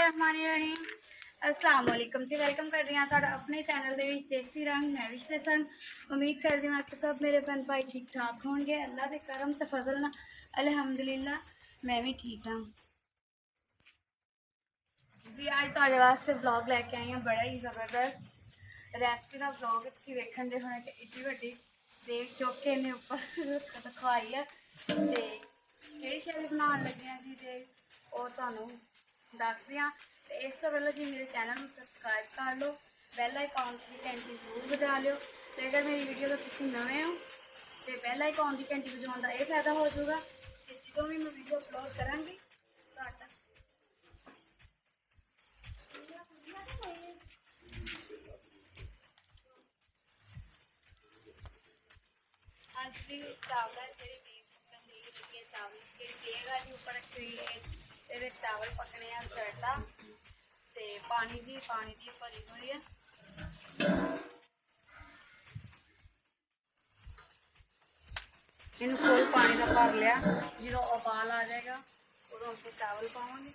बिस्मिल्लाहिर्रहमानिर्रहीम। अस्सलाम वालेकुम जी, वेलकम कर रही हैं तुहाडा अपने चैनल दे विच देसी रंग। मैं विश दे संग उम्मीद करती हूँ कि सब मेरे भैन भाई ठीक ठाक होंगे। अल्लाह के करम ते फजल ना अल्हम्दुलिल्लाह मैं भी ठीक हाँ जी। आज तुहाडे वास्ते ब्लॉग लैके आई हूँ बड़ा ही जबरदस्त रेसिपी का ब्लॉग। तुसीं वेखण दे होणे कि एड्डी वड्डी देग चुक के इन्हें उपर रखवाई है ते किहड़ी शैल बनाउण लगे जी देग वो तुहानूं दसदे हाँ। तो इस तो पहले जी मेरे चैनल में सबसक्राइब कर लो, बैल आइकॉन की घंटी जरूर बजा लियो। तो अगर मेरी वीडियो तो तुसीं नवे हो तो बैल आइकॉन की घंटी बजाने का यह फायदा हो जाएगा कि जो भी मैं वीडियो अपलोड करांगी तुहाडा अज भी चावल जी पकन दे लगे चावल जी देग है जी उपर रखी हुई है ये चावल पकने तड़का ते पानी जी पानी दी भरी हुई है। इन फुल पानी का भर लिया, जो उबाल आ जाएगा उदों उसमें चावल पावांगे।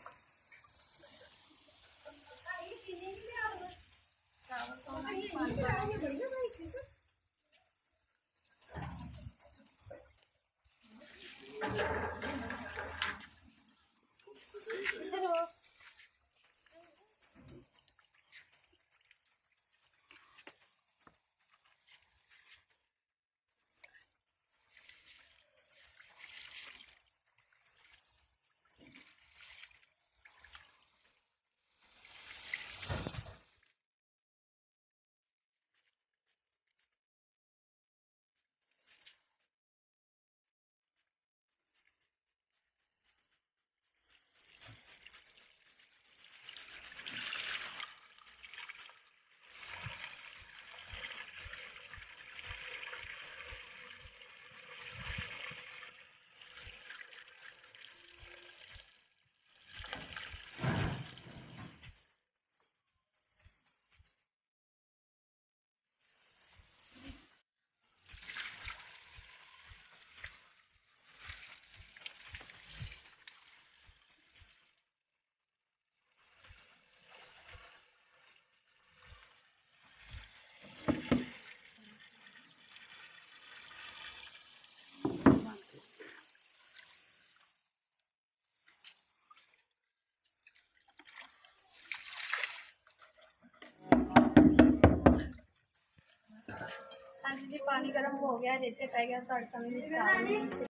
चावल पावांगे पानी पावांगे। हाँ जी, पानी गर्म हो गया, जैसे पै गया तड़का में चावल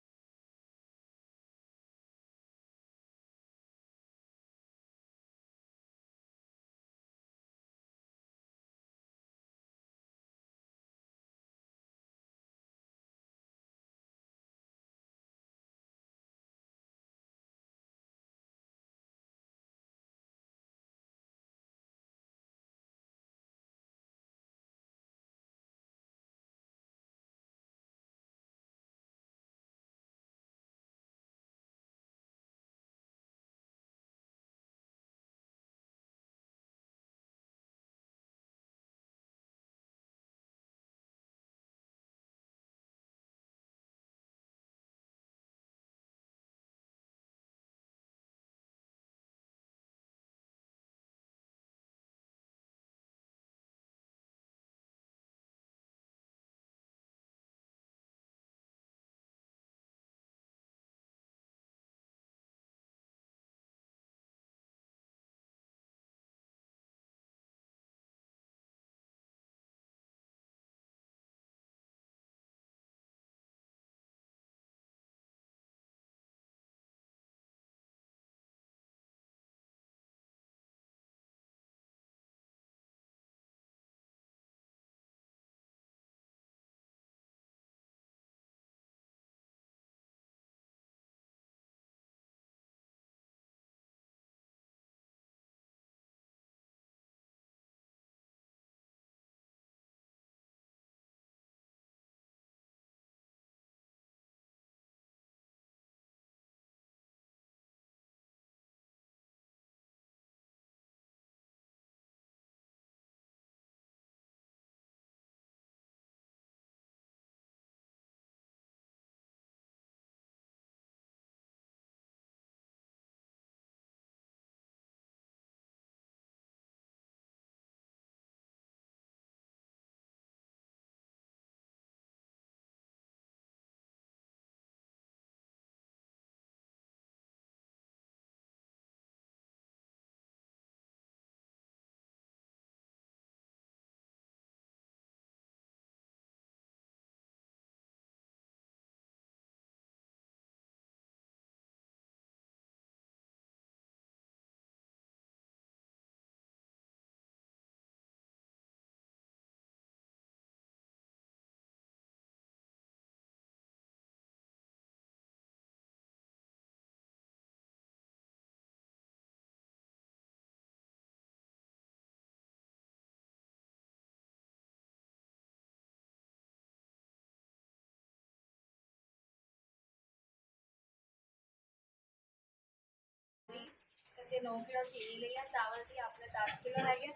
ਤੇ 9 ਕਿਲੋ ਚੀਨੀ ਲਈ ਆ। ਚਾਵਲ ਜੀ ਆਪਣੇ 10 ਕਿਲੋ ਹੈਗੇ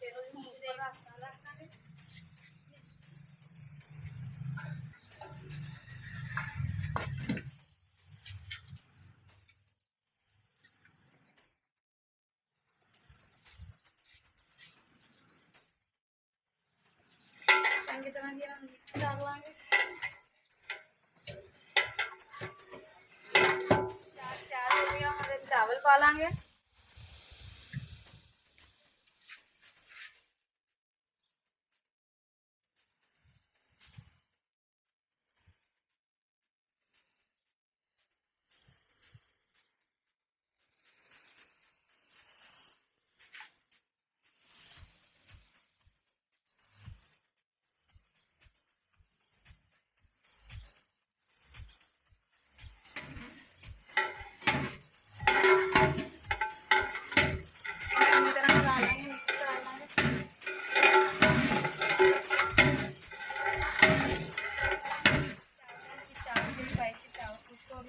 ਤੇ ਉਹਨੂੰ ਉੱਪਰ ਰੱਖਾਂਗੇ। ਚੰਗੀ ਤਰ੍ਹਾਂ ਜਿਹੜਾ ਮਿਕਸ ਕਰ ਲਾਂਗੇ। ਤਿਆਰ ਹੋ ਗਿਆ। ਹੁਣ ਚਾਵਲ ਪਾ ਲਾਂਗੇ।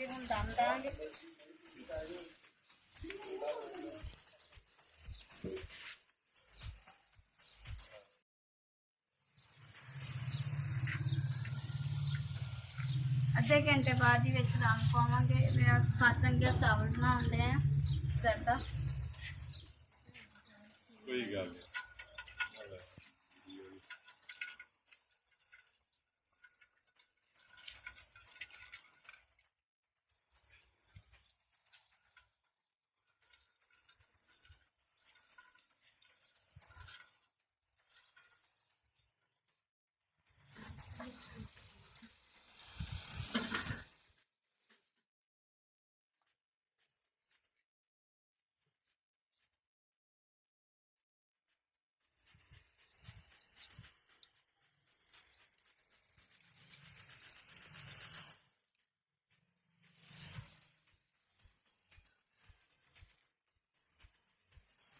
ਹੁਣ ਦਮ ਦਾਂਗੇ। ਅੱਧੇ ਘੰਟੇ ਬਾਅਦ ਹੀ ਵਿੱਚ ਦਮ ਪਾਵਾਂਗੇ। ਮੇਰਾ 7 ਰੰਗੀਆਂ ਚਾਵਲ ਬਣਾਉਂਦੇ ਆ ਸਰਦਾ। ਕੋਈ ਗੱਲ ਨਹੀਂ।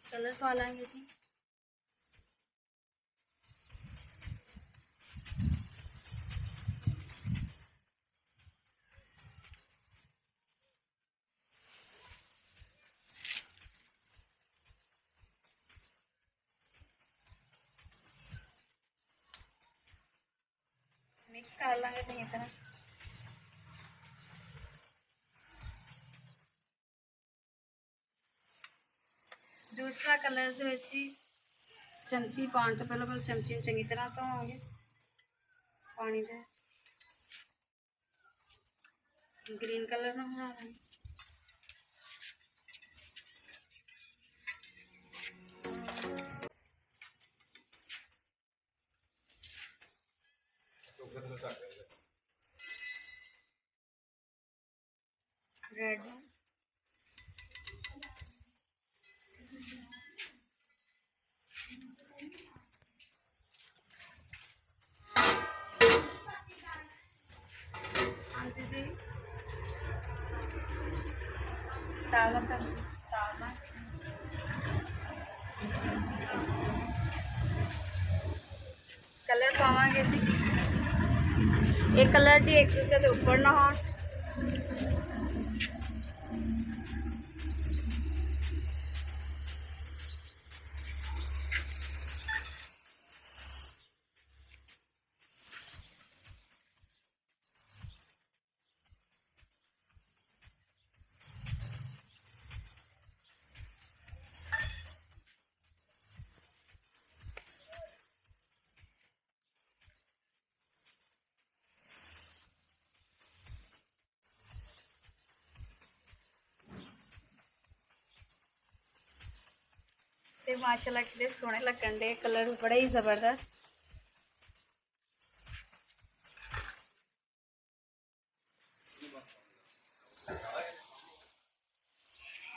कलर पा लेंगे जी। मिक्स कर लेंगे चंगी तरह। दूसरा कलर चमची पाने तो पहले चमची चंगी तरह धोवांगे पानी दे। ग्रीन कलर में बना लेंगे। रेड चावल का कलर पावांगे एक कलर जी एक दूसरे के ऊपर ना हो। ते माशाल्लाह कितने सोहने लगन दे। कलर बड़ा ही जबरदस्त।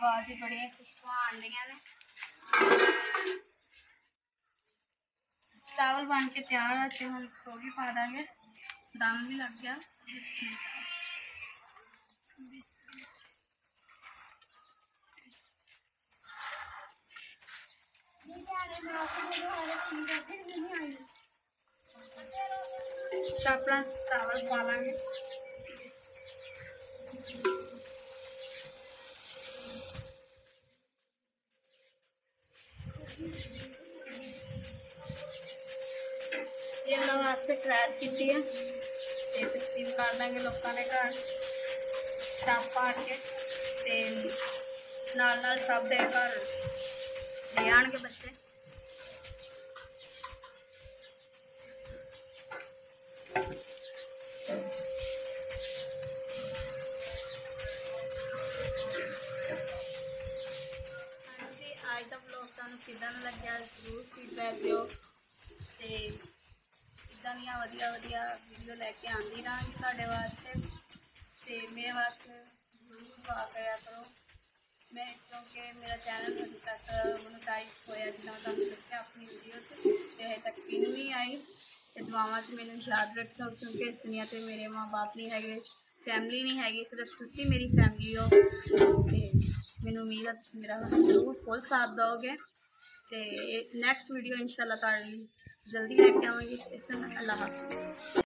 आवाज ही बड़ी खुशबू आंदियां ने। चावल बन के तैयार है। हम सो भी पा देंगे। दम भी लग गया। अपना चावल पा लेंगे। ਵਾਸਤੇ ਟ੍ਰੈਕ ਕੀਤੀ ਹੈ ਤੇ ਤਕਸੀਮ ਕਰ ਦਾਂਗੇ ਲੋਕਾਂ ਦੇ ਘਰ ਛਾਪ ਪਾੜ ਕੇ ਤੇ ਨਾਲ ਨਾਲ ਸਭ ਦੇ ਘਰ ਲੈ ਆਣਗੇ ਬੱਚੇ। ਅੱਜ ਦਾ ਵਲੌਗ ਤੁਹਾਨੂੰ ਕਿੱਦਾਂ ਦਾ ਲੱਗਿਆ ਜ਼ਰੂਰ ਫੀਡਬੈਕ ਦਿਓ ਤੇ ਇੱਦਾਂ ਦੀਆਂ ਵਧੀਆ ਵੀਡੀਓ ਲੈ ਕੇ ਆਉਂਦੀ ਰਹਾਂਗੀ ਤੁਹਾਡੇ ਵਾਸਤੇ ਤੇ ਮੇਰੇ ਵਾਸਤੇ ਜ਼ਰੂਰ ਦੁਆ ਕਰਿਆ ਕਰੋ। मैं क्योंकि मेरा चैनल अभी तक मोनेटाइज होया जिदा मैं तुहानू दस्सिया अपनी वीडियो से अजे तक पिन नहीं आई तो दुआवां च मैनू याद रखो क्योंकि इस दुनिया ते मेरे माँ बाप नहीं है, फैमिली नहीं हैगी, सिर्फ तुसी मेरी फैमिली हो ते मैनू उम्मीद है तुसी मेरा जरूर फुल साथ दोगे ते नैक्सट वीडियो इंशाअल्लाह तुहाडे लई जल्दी लैके आवांगी। अल्लाह हाफिज़।